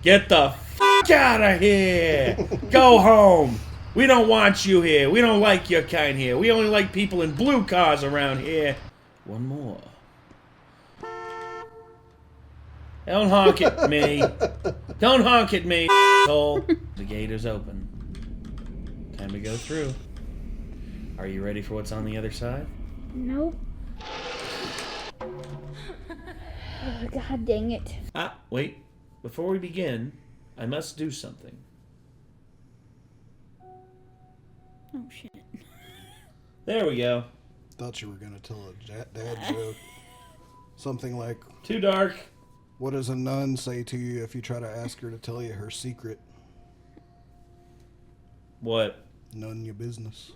Get the f*** out of here! Go home! We don't want you here. We don't like your kind here. We only like people in blue cars around here. One more. Don't honk at me. Don't honk at me, asshole. The gate is open. Time to go through. Are you ready for what's on the other side? Nope. Oh, God dang it. Ah, wait. Before we begin, I must do something. Oh, shit. There we go. Thought you were going to tell a dad joke. Something like, Too dark. what does a nun say to you if you try to ask her to tell you her secret? What? None your business.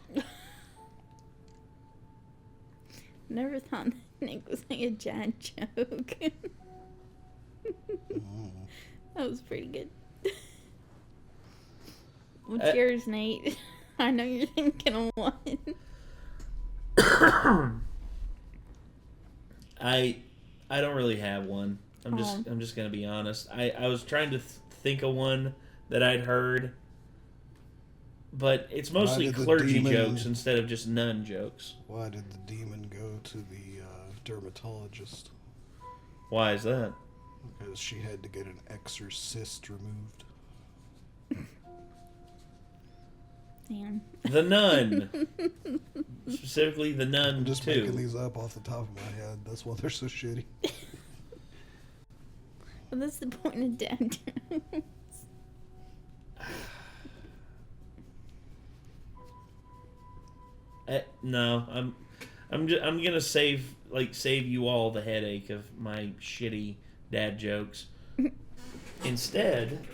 Never thought Nick was like a dad joke. That was pretty good. What's yours, Nate? I know you're thinking of one. I don't really have one. I'm just gonna be honest. I was trying to think of one that I'd heard, but it's mostly clergy jokes instead of just nun jokes. Why did the demon go to the dermatologist? Why is that? Because she had to get an exorcist removed. Damn. The Nun. Specifically, The Nun I'm just 2. making these up off the top of my head. That's why they're so shitty. Well, that's the point of dad jokes. No, I'm gonna save you all the headache of my shitty dad jokes. Instead,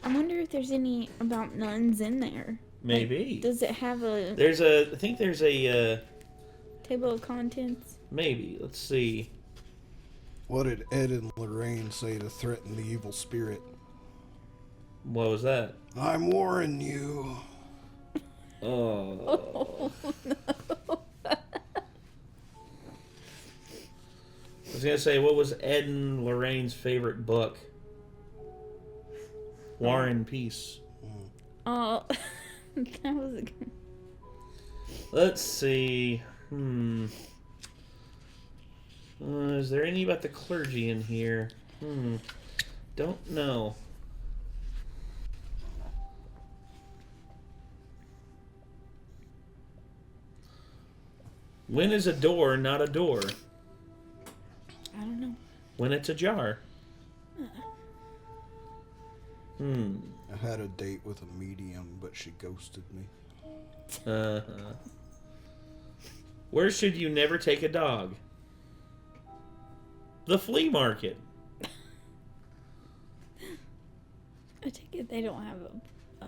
I wonder if there's any about nuns in there. maybe Like, does it have a I think there's a table of contents? maybe. Let's see. What did Ed and Lorraine say to threaten the evil spirit? What was that? I'm warning you. Oh. No. I was gonna say, what was Ed and Lorraine's favorite book? War and Peace. Oh, that was a good. Let's see. Is there any about the clergy in here? Don't know. When is a door not a door? I don't know. When it's a I had a date with a medium, but she ghosted me. Where should you never take a dog? The flea market. I take it they don't have a.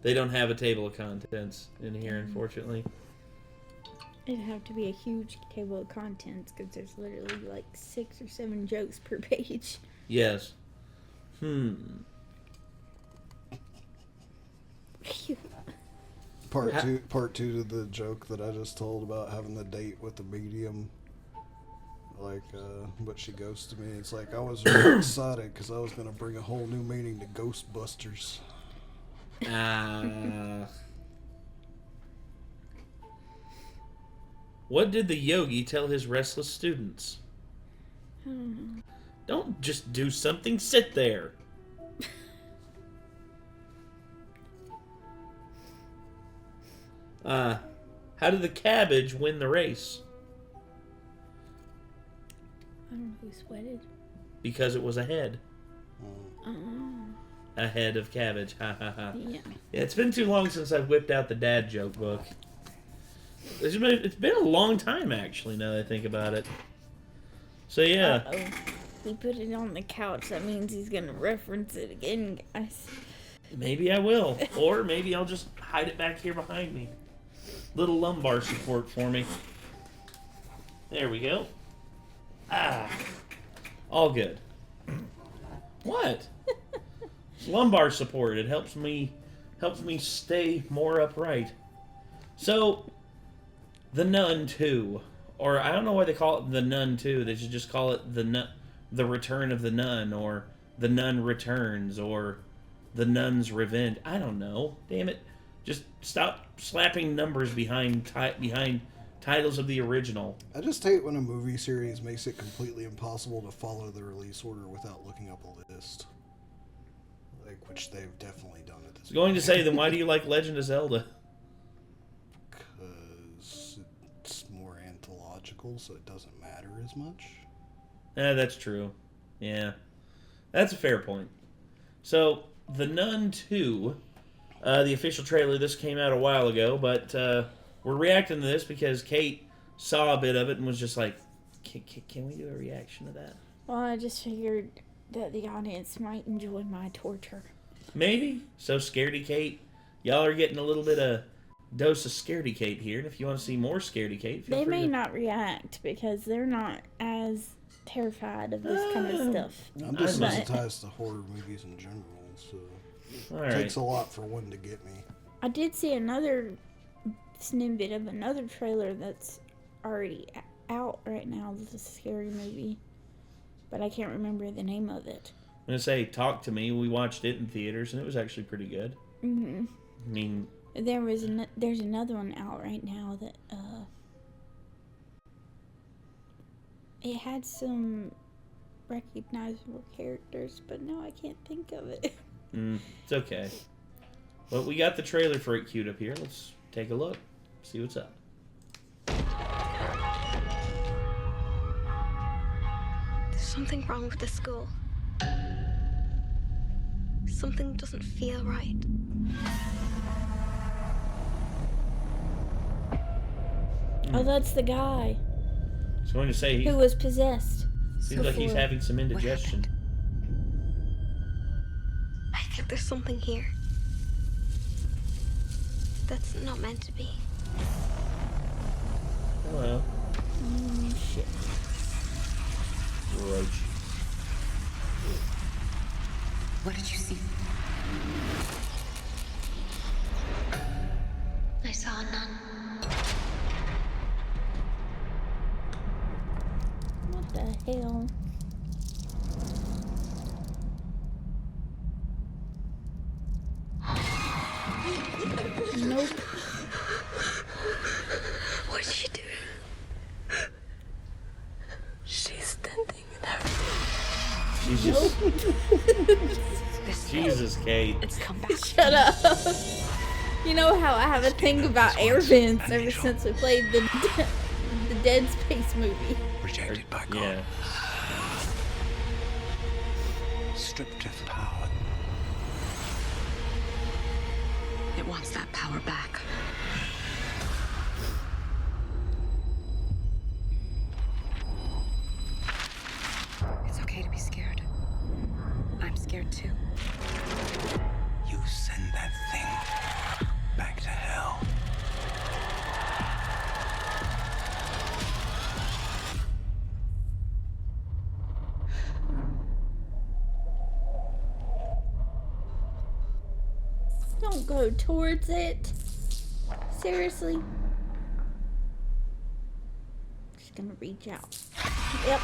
They don't have a table of contents in here, unfortunately. It'd have to be a huge table of contents because there's literally like 6 or 7 jokes per page. Yes. Part two to the joke that I just told about having the date with the medium. Like, but she ghosted me. It's like I was really excited because I was going to bring a whole new meaning to Ghostbusters. What did the yogi tell his restless students? I don't know. Don't just do something, sit there. How did the cabbage win the race? I don't know who sweated. Because it was a head. Oh. A head of cabbage. Ha ha ha. Yeah. Yeah, it's been too long since I've whipped out the dad joke book. It's been a long time, actually, now that I think about it. So, yeah. Uh-oh. He put it on the couch. That means he's going to reference it again, guys. Maybe I will. Or maybe I'll just hide it back here behind me. Little lumbar support for me. There we go. All good. What? It's lumbar support. It helps me stay more upright. So, The Nun 2, or I don't know why they call it The Nun 2. They should just call it The Return of the Nun, or The Nun Returns or The Nun's Revenge. I don't know. Damn it. Just stop slapping numbers behind titles of the original. I just hate when a movie series makes it completely impossible to follow the release order without looking up a list. Like, which they've definitely done at this point. Going to say, then why do you like Legend of Zelda? Because it's more anthological, so it doesn't matter as much. That's true. Yeah. That's a fair point. So, The Nun 2, the official trailer, this came out a while ago, but we're reacting to this because Kate saw a bit of it and was just like, can we do a reaction to that? Well, I just figured that the audience might enjoy my torture. Maybe. So, Scaredy Kate, y'all are getting a little bit of dose of Scaredy Kate here, and if you want to see more Scaredy Kate, feel they free may to... not react because they're not as terrified of this kind of stuff. I'm desensitized to horror movies in general, so it takes a lot for one to get me. I did see another snippet of another trailer that's already out right now. This is a scary movie, but I can't remember the name of it. I'm going to say, Talk to Me. We watched it in theaters, and it was actually pretty good. Mm-hmm. I mean... There's another one out right now that, it had some recognizable characters, but no, I can't think of it. It's okay. But we got the trailer for it queued up here. Let's take a look. See what's up. There's something wrong with the school. Something doesn't feel right. Oh, that's the guy. I was going to say... Who was possessed. Seems like he's having some indigestion. I think there's something here that's not meant to be. Hello. Shit. Roach. What did you see? I saw a nun. What the hell? Nope. What'd she do? She's standing there. Jesus, Kate. It's come back. Shut up. You know how I have a thing about air vents ever since we played the Dead Space movie. Rejected by God. Yeah. Stripped of power. It wants that power back. It's okay to be scared. I'm scared too. You send that thing back to hell. Don't go towards it. Seriously. Just gonna reach out. Yep.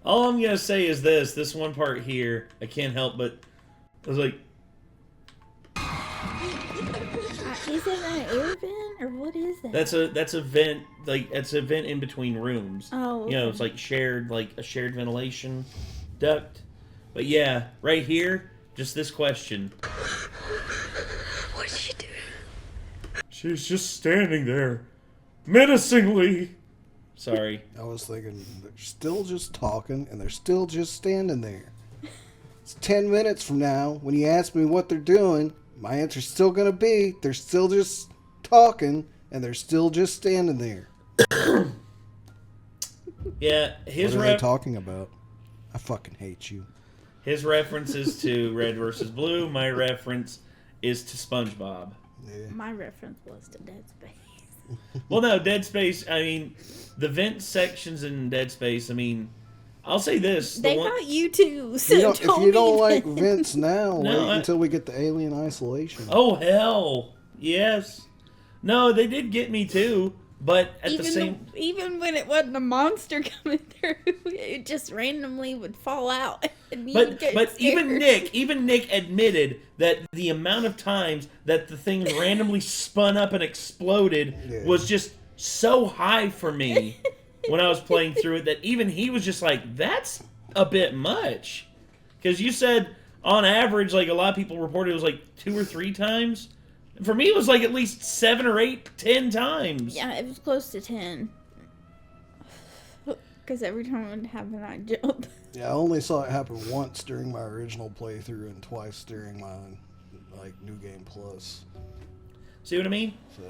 All I'm gonna say is this one part here, I can't help but I was like, Is it an air vent or what is that? that's a vent, like it's a vent in between rooms. Oh, okay. You know, it's like a shared ventilation duct. But yeah, right here, just this question. What'd she do? She's just standing there, menacingly. Sorry. I was thinking, they're still just talking, and they're still just standing there. It's 10 minutes from now, when you ask me what they're doing, my answer's still going to be, they're still just talking, and they're still just standing there. Yeah, What are they talking about? I fucking hate you. His reference is to Red versus Blue. My reference is to SpongeBob. Yeah. My reference was to Dead Space. Well, no, Dead Space, I mean, the vent sections in Dead Space, I mean, I'll say this. They got you too, so If you don't like even. vents now, No, wait until we get the alien isolation. Oh, hell. Yes. No, they did get me too, but at the same... Even when it wasn't a monster coming through, it just randomly would fall out. And But even Nick admitted that the amount of times that the thing randomly spun up and exploded was just so high for me when I was playing through it that even he was just like, that's a bit much. Because you said, on average, like a lot of people reported it was like 2 or 3 times. For me, it was like at least 7 or 8, 10 times. Yeah, it was close to 10. Because every time it would happen, I'd jump. Yeah, I only saw it happen once during my original playthrough and twice during my New Game Plus. See what I mean? So,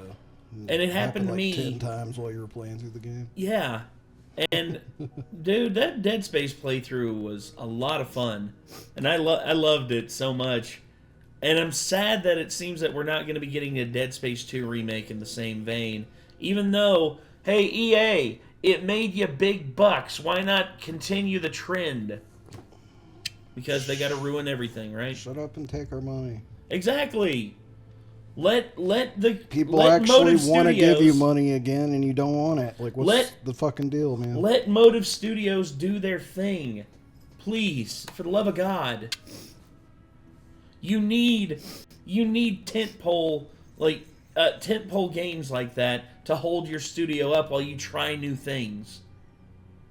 and it happened to like me 10 times while you were playing through the game. Yeah. And, dude, that Dead Space playthrough was a lot of fun. And I loved it so much. And I'm sad that it seems that we're not going to be getting a Dead Space 2 remake in the same vein. Even though, hey, EA, it made you big bucks. Why not continue the trend? Because they got to ruin everything, right? Shut up and take our money. Exactly. Let the people actually want to give you money again, and you don't want it. Like, what's the fucking deal, man? Let Motive Studios do their thing, please, for the love of God. You need tentpole games like that to hold your studio up while you try new things.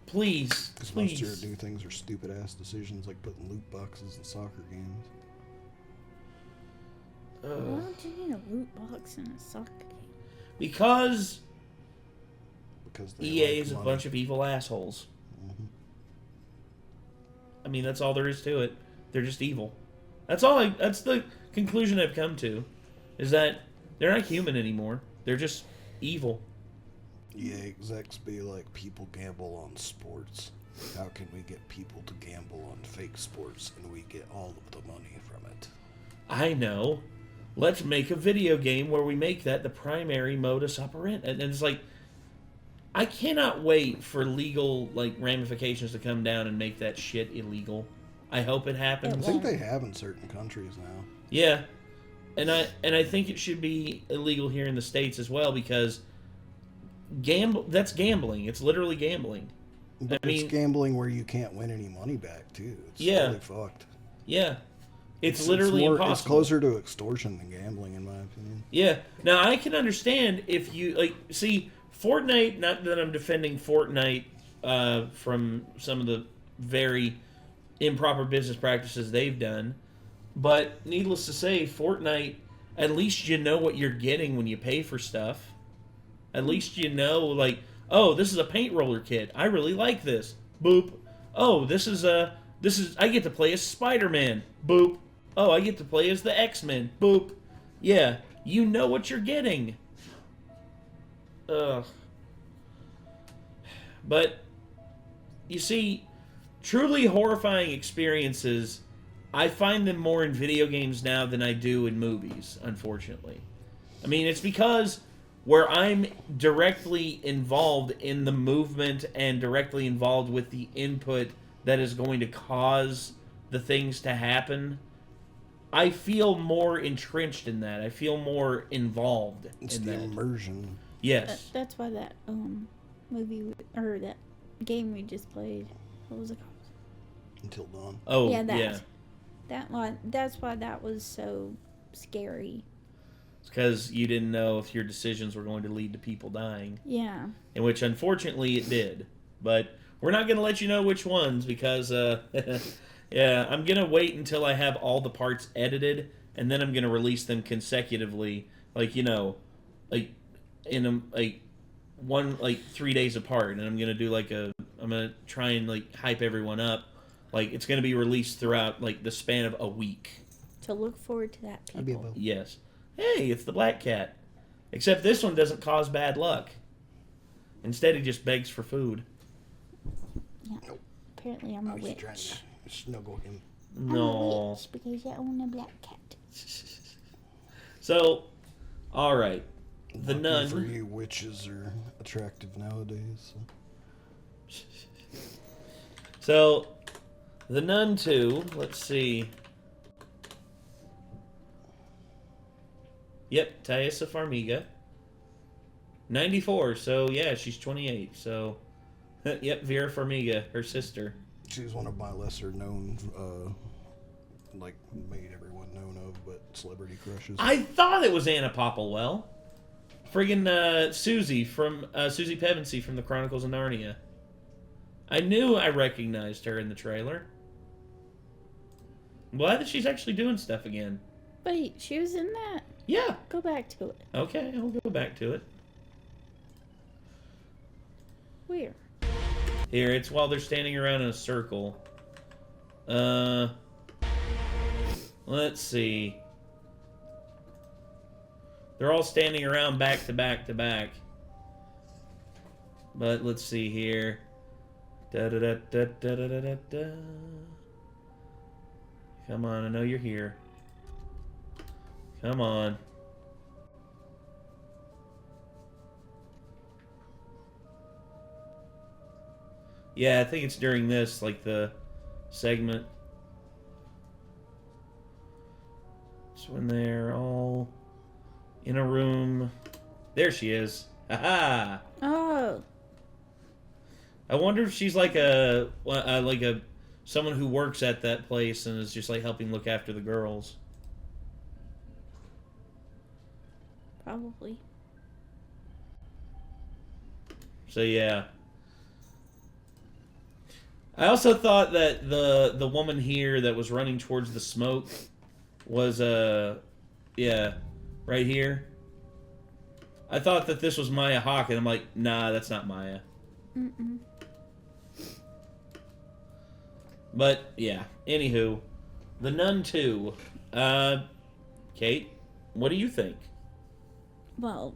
Please, because most of your new things are stupid ass decisions like putting loot boxes in soccer games. Why don't you need a loot box in a soccer game? Because EA like is money. a bunch of evil assholes. Mm-hmm. I mean, that's all there is to it. They're just evil. That's the conclusion I've come to, is that they're not human anymore. They're just evil. EA execs be like, people gamble on sports. How can we get people to gamble on fake sports and we get all of the money from it? I know. Let's make a video game where we make that the primary modus operandi. And it's like, I cannot wait for legal ramifications to come down and make that shit illegal. I hope it happens. I think they have in certain countries now. Yeah, and I think it should be illegal here in the States as well, because that's gambling. It's literally gambling. But it's gambling where you can't win any money back too. It's totally fucked. Yeah. It's literally impossible. It's closer to extortion than gambling, in my opinion. Yeah. Now, I can understand if you, see, Fortnite, not that I'm defending Fortnite from some of the very improper business practices they've done, but needless to say, Fortnite, at least you know what you're getting when you pay for stuff. At least you know, oh, this is a paint roller kit. I really like this. Boop. Oh, I get to play as Spider-Man. Boop. Oh, I get to play as the X-Men. Boop. Yeah, you know what you're getting. Ugh. But, you see, truly horrifying experiences, I find them more in video games now than I do in movies, unfortunately. I mean, it's because where I'm directly involved in the movement and directly involved with the input that is going to cause the things to happen, I feel more entrenched in that. I feel more involved it's in the that. Immersion. Yes. That's why that movie or that game we just played. What was it called? Until Dawn. Oh, yeah. yeah. That one. That's why that was so scary. It's because you didn't know if your decisions were going to lead to people dying. Yeah. In which, unfortunately, it did. But we're not going to let you know which ones because, yeah, I'm going to wait until I have all the parts edited, and then I'm going to release them consecutively, in 3 days apart. And I'm going to do I'm going to try and hype everyone up. It's going to be released throughout the span of a week. To look forward to that, people. Yes. Hey, it's the Black Cat. Except this one doesn't cause bad luck. Instead, he just begs for food. Yeah. Nope. Apparently, I'm a witch. Trying to snuggle him. No. I'm a witch because I own a black cat. So, all right. The Lucky Nun. For you, witches are attractive nowadays. So, The Nun 2. Let's see. Yep, Taissa Farmiga. 94, so yeah, she's 28. So, yep, Vera Farmiga, her sister. She's one of my lesser known, like, made everyone known of, but celebrity crushes. I thought it was Anna Popplewell. Friggin' Susie Pevensey from the Chronicles of Narnia. I knew I recognized her in the trailer. I'm glad that she's actually doing stuff again. Wait, she was in that? Yeah. Go back to it. Okay, I'll go back to it. Where? Here, it's while they're standing around in a circle. Let's see. They're all standing around back to back to back. But let's see here. Da-da-da-da-da-da-da-da. Come on, I know you're here. Come on. Yeah, I think it's during this, like the segment. It's when they're all in a room. There she is. Aha! Oh. I wonder if she's like someone who works at that place and is just like helping look after the girls. Probably. So yeah. I also thought that the woman here that was running towards the smoke was yeah, right here. I thought that this was Maya Hawke, and I'm like, nah, that's not Maya. Mm-mm. But yeah, anywho, The Nun 2. Kate, what do you think? Well,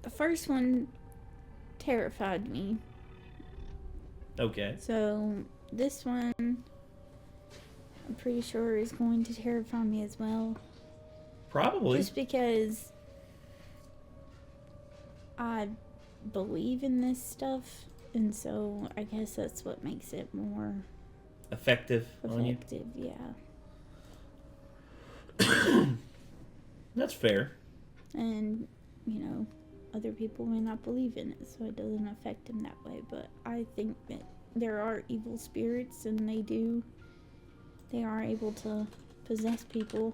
the first one terrified me. Okay. So, this one, I'm pretty sure is going to terrify me as well. Probably. Just because I believe in this stuff, and so I guess that's what makes it more effective on you? effective, yeah. That's fair. And, you know, other people may not believe in it, so it doesn't affect them that way. But I think that there are evil spirits, and they are able to possess people.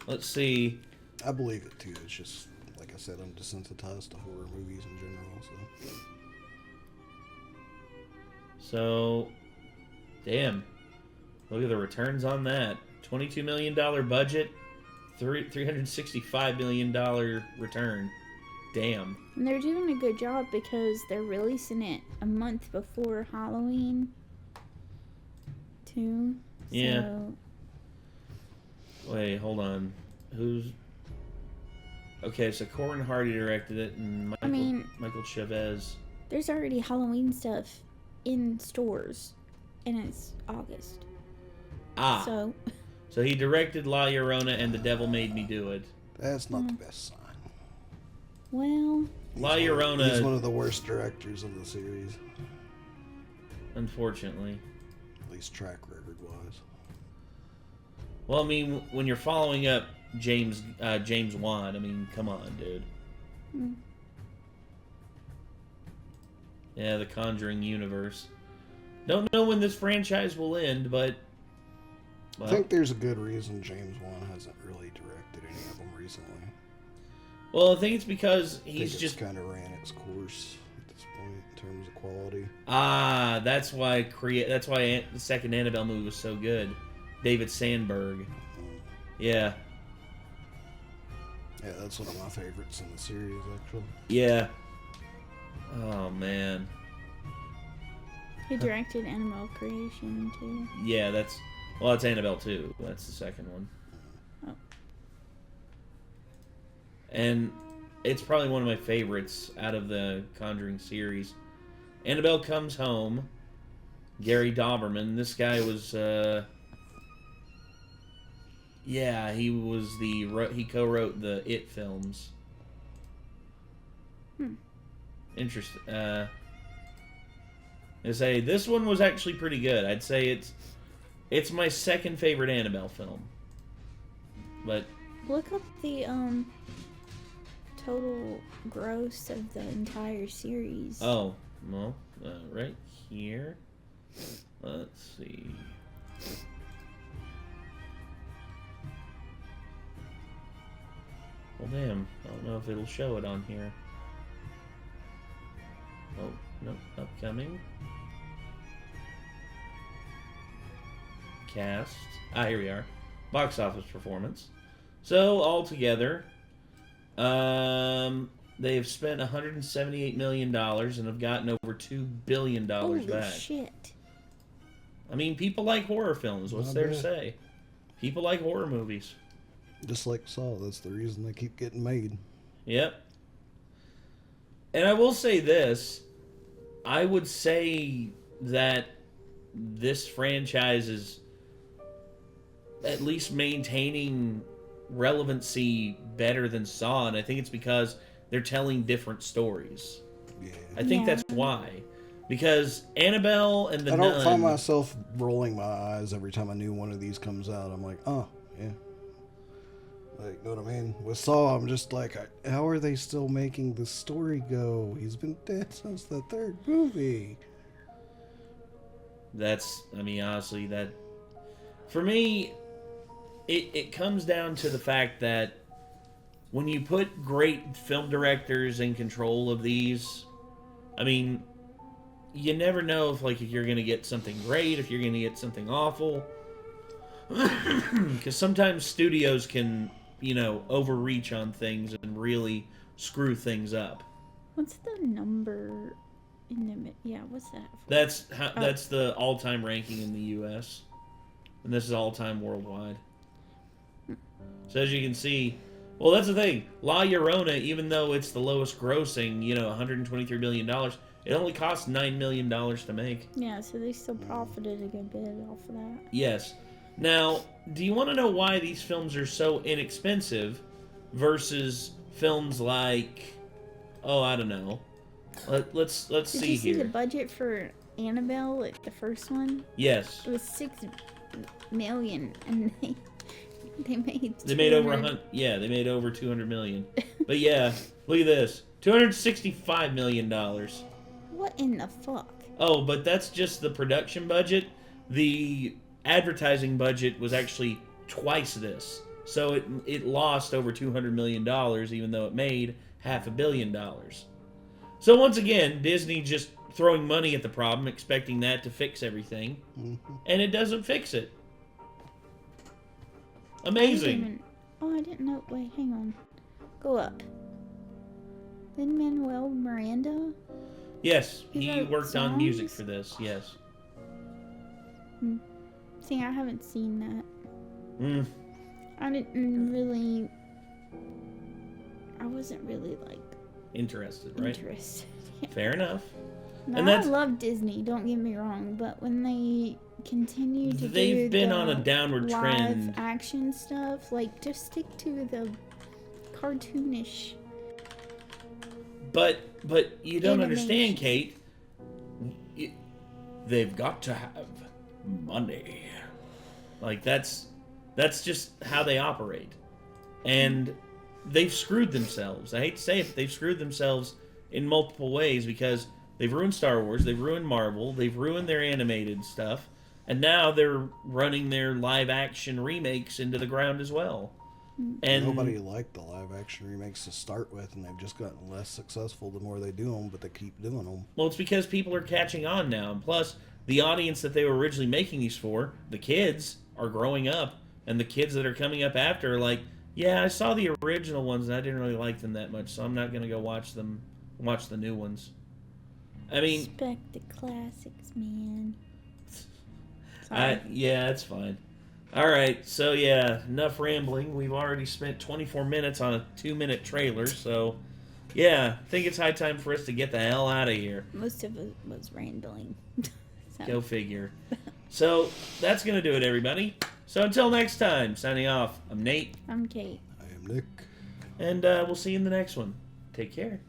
Let's see. I believe it too. It's just, like I said, I'm desensitized to horror movies in general, so. So, damn. Look at the returns on that. $22 million budget, $365 million return. Damn. And they're doing a good job because they're releasing it a month before Halloween, too. Yeah. So, wait, hold on. Who's... Okay, so Corin Hardy directed it, and Michael Chavez. there's already Halloween stuff in stores, and it's August. Ah. So he directed La Llorona and The Devil Made Me Do It. That's not the best sign. well, La Llorona... He's one of the worst directors of the series. Unfortunately. At least track record wise. Well, I mean, when you're following up James Wan, I mean, come on, dude. Yeah, the Conjuring universe. Don't know when this franchise will end, but... Well, I think there's a good reason James Wan hasn't really directed any of them recently. Well, I think it's because he's just kind of ran its course at this point in terms of quality. Ah, that's why the second Annabelle movie was so good. David Sandberg. Yeah. Yeah, that's one of my favorites in the series, actually. Yeah. Oh, man. he directed Animal Creation, too. Yeah, that's Annabelle 2. That's the second one. Oh. And it's probably one of my favorites out of the Conjuring series. Annabelle Comes Home. Gary Dauberman. This guy was, yeah, he co-wrote the It films. Interesting. I say this one was actually pretty good. I'd say it's my second favorite Annabelle film. But Look up the total gross of the entire series. Oh, well, right here. Let's see. Well, damn. I don't know if it'll show it on here. Oh, no. Upcoming. Cast. Here we are. Box office performance. So, altogether, they've spent $178 million and have gotten over $2 billion Holy back. shit. I mean, people like horror films. What's there to say? People like horror movies. Just like Saw, that's the reason they keep getting made. Yep. And I will say this. I would say that this franchise is at least maintaining relevancy better than Saw, and I think it's because they're telling different stories. Yeah. I think that's why. Because Annabelle and the Nun... I don't find myself rolling my eyes every time a new one of these comes out. I'm like, oh, yeah. Like, know what I mean? With Saw, I'm just like, how are they still making the story go? He's been dead since the third movie. That's, I mean, honestly, that... For me, it comes down to the fact that when you put great film directors in control of these, I mean, you never know if you're going to get something great, if you're going to get something awful. Because sometimes studios can, overreach on things and really screw things up. What's the number in the... Yeah, what's that for? That's the all-time ranking in the U.S. And this is all-time worldwide. So as you can see... Well, that's the thing. La Llorona, even though it's the lowest grossing, $123 million, it only cost $9 million to make. Yeah, so they still profited a good bit off of that. Yes. Now, do you want to know why these films are so inexpensive versus films like, I don't know. Let's see here. Did you see the budget for Annabelle, the first one? Yes. It was $6 million, and they made. They made over they made over $200 million. But yeah, look at this, $265 million. What in the fuck? Oh, but that's just the production budget. The advertising budget was actually twice this, so it lost over $200 million, even though it made $500 million. So once again, Disney just throwing money at the problem, expecting that to fix everything, and it doesn't fix it. Amazing. I didn't know. Wait, hang on. Go up. Lin-Manuel Miranda? Yes, he wrote worked on music songs? for this, yes. See, I haven't seen that. I wasn't really, interested, right? interested. Fair enough. No, And I love Disney, don't get me wrong, but when they continue to They've been on a downward live trend. action stuff, just stick to the cartoonish. But you don't Animation. understand, Kate. They've got to have money. That's just how they operate. And they've screwed themselves. I hate to say it, but they've screwed themselves in multiple ways because they've ruined Star Wars, they've ruined Marvel, they've ruined their animated stuff, and now they're running their live-action remakes into the ground as well. And nobody liked the live-action remakes to start with, and they've just gotten less successful the more they do them, but they keep doing them. Well, it's because people are catching on now, and plus, the audience that they were originally making these for, the kids, are growing up, and the kids that are coming up after are like, yeah, I saw the original ones, and I didn't really like them that much, so I'm not going to go watch the new ones. I mean... Respect the classics, man. Sorry. Yeah, that's fine. Alright, so yeah, enough rambling. We've already spent 24 minutes on a 2-minute trailer, so... Yeah, I think it's high time for us to get the hell out of here. Most of it was rambling. So. Go figure. So, that's going to do it, everybody. So until next time, signing off, I'm Nate. I'm Kate. I am Nick. And we'll see you in the next one. Take care.